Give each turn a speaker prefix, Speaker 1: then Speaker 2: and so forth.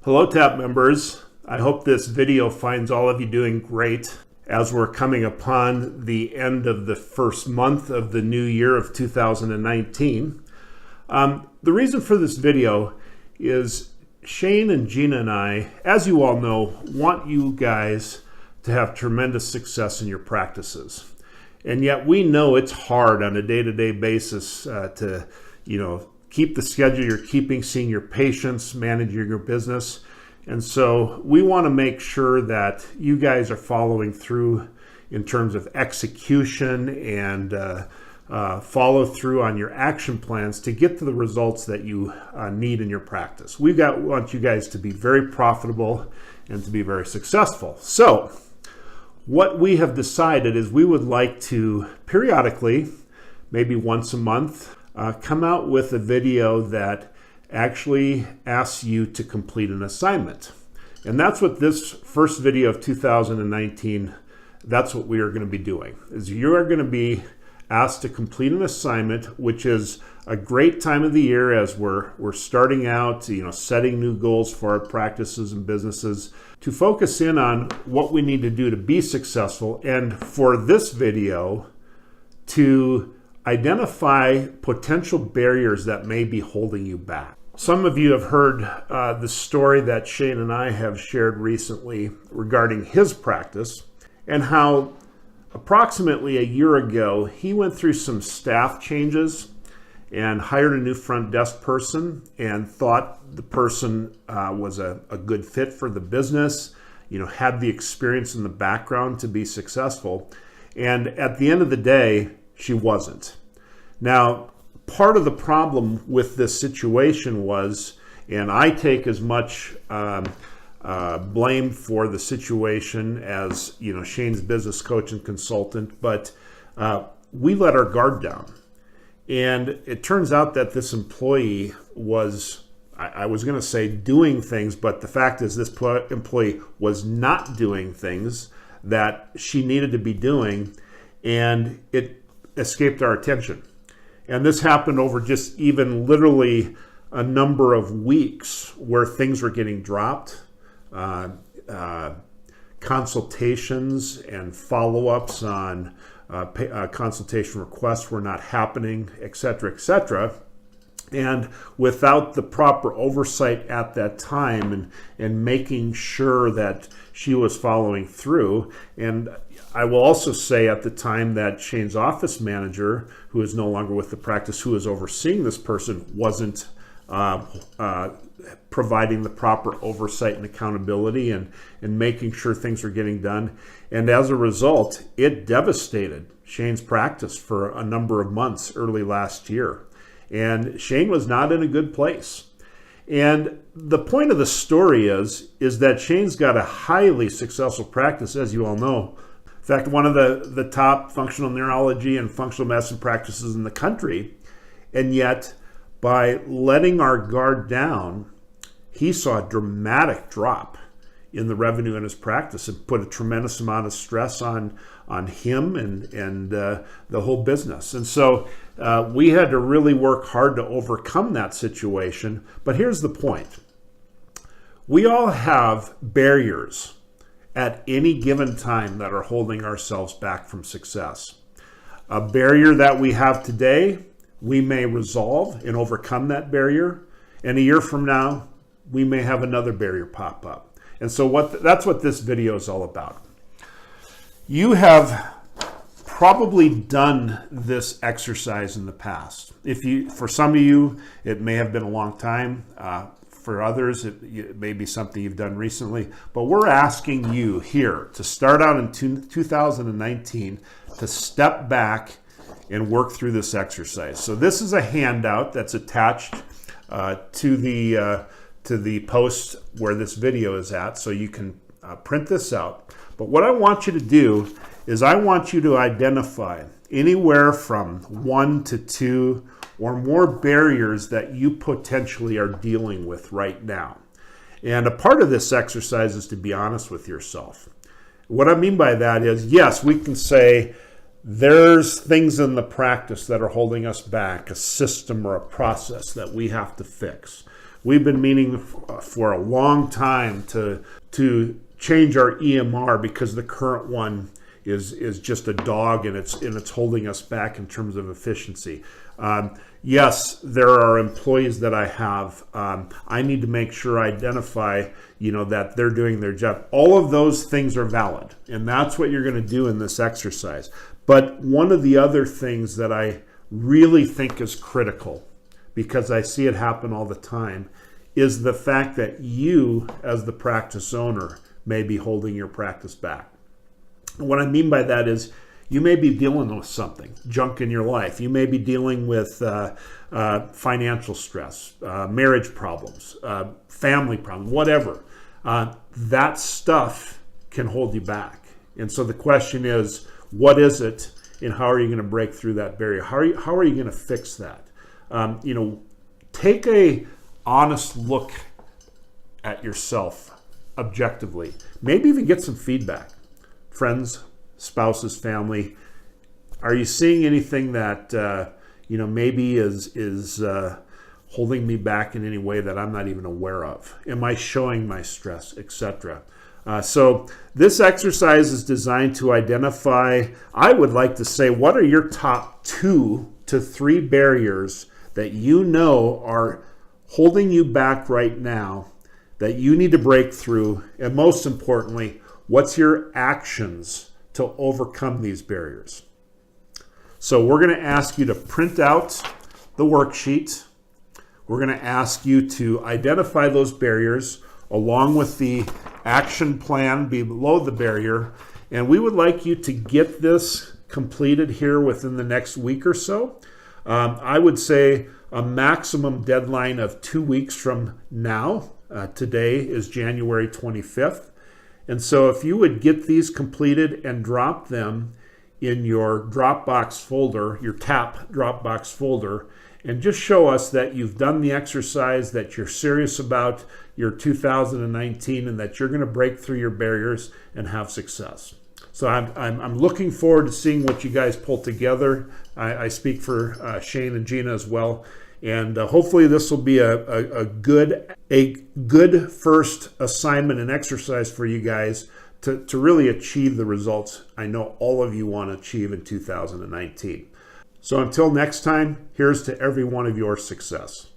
Speaker 1: Hello, TAP members. I hope this video finds all of you doing great as we're coming upon the end of the first month of the new year of 2019. The reason for this video is Shane and Gina and I, as you all know, want you guys to have tremendous success in your practices. And yet we know it's hard on a day-to-day basis to, keep the schedule you're keeping, seeing your patients, managing your business. And so we want to make sure that you guys are following through in terms of execution and follow through on your action plans to get to the results that you need in your practice. We want you guys to be very profitable and to be very successful. So what we have decided is we would like to periodically, maybe once a month, come out with a video that actually asks you to complete an assignment. And that's what this first video of 2019, that's what we are going to be doing, is you are going to be asked to complete an assignment, which is a great time of the year as we're starting out, setting new goals for our practices and businesses, to focus in on what we need to do to be successful, and for this video to identify potential barriers that may be holding you back. Some of you have heard the story that Shane and I have shared recently regarding his practice and how approximately a year ago he went through some staff changes and hired a new front desk person and thought the person was a good fit for the business, had the experience in the background to be successful. And at the end of the day, she wasn't. Now, part of the problem with this situation was, and I take as much blame for the situation as Shane's business coach and consultant, but we let our guard down. And it turns out that this employee was, I was going to say doing things, but the fact is this employee was not doing things that she needed to be doing, and it escaped our attention. And this happened over just even literally a number of weeks where things were getting dropped, consultations and follow-ups on consultation requests were not happening, et cetera, et cetera. And without the proper oversight at that time and making sure that she was following through. And I will also say at the time that Shane's office manager, who is no longer with the practice, who is overseeing this person, wasn't providing the proper oversight and accountability and making sure things were getting done. And as a result, it devastated Shane's practice for a number of months early last year. And Shane was not in a good place. And the point of the story is that Shane's got a highly successful practice, as you all know. In fact, one of the top functional neurology and functional medicine practices in the country. And yet, by letting our guard down, he saw a dramatic drop in the revenue in his practice and put a tremendous amount of stress on him and the whole business. And so we had to really work hard to overcome that situation. But here's the point. We all have barriers at any given time that are holding ourselves back from success. A barrier that we have today, we may resolve and overcome that barrier. And a year from now, we may have another barrier pop up. And so that's what this video is all about. You have probably done this exercise in the past. For some of you, it may have been a long time. For others, it may be something you've done recently. But we're asking you here to start out in 2019 to step back and work through this exercise. So this is a handout that's attached to the post where this video is at, so you can print this out. But what I want you to do is I want you to identify anywhere from 1 to 2 or more barriers that you potentially are dealing with right now. And a part of this exercise is to be honest with yourself. What I mean by that is, yes, we can say there's things in the practice that are holding us back, a system or a process that we have to fix. We've been meaning for a long time to change our EMR because the current one is just a dog, and it's holding us back in terms of efficiency. Yes, there are employees that I have. I need to make sure I identify, that they're doing their job. All of those things are valid, and that's what you're going to do in this exercise. But one of the other things that I really think is critical, because I see it happen all the time, is the fact that you, as the practice owner, may be holding your practice back. And what I mean by that is you may be dealing with something, junk in your life. You may be dealing with financial stress, marriage problems, family problems, whatever. That stuff can hold you back. And so the question is, what is it, and how are you going to break through that barrier? How are you going to fix that? Take a honest look at yourself objectively. Maybe even get some feedback. Friends, spouses, family. Are you seeing anything that maybe is holding me back in any way that I'm not even aware of? Am I showing my stress, etc.? So this exercise is designed to identify, I would like to say, what are your top 2 to 3 barriers that you know are holding you back right now that you need to break through, and most importantly, what's your actions to overcome these barriers? So we're going to ask you to print out the worksheet. We're going to ask you to identify those barriers along with the action plan below the barrier. And we would like you to get this completed here within the next week or so. I would say a maximum deadline of 2 weeks from now. Today is January 25th. And so if you would get these completed and drop them in your Dropbox folder, your TAP Dropbox folder, and just show us that you've done the exercise, that you're serious about your 2019, and that you're going to break through your barriers and have success. So I'm looking forward to seeing what you guys pull together. I speak for Shane and Gina as well. And hopefully this will be a good first assignment and exercise for you guys to really achieve the results I know all of you want to achieve in 2019. So until next time, here's to every one of your success.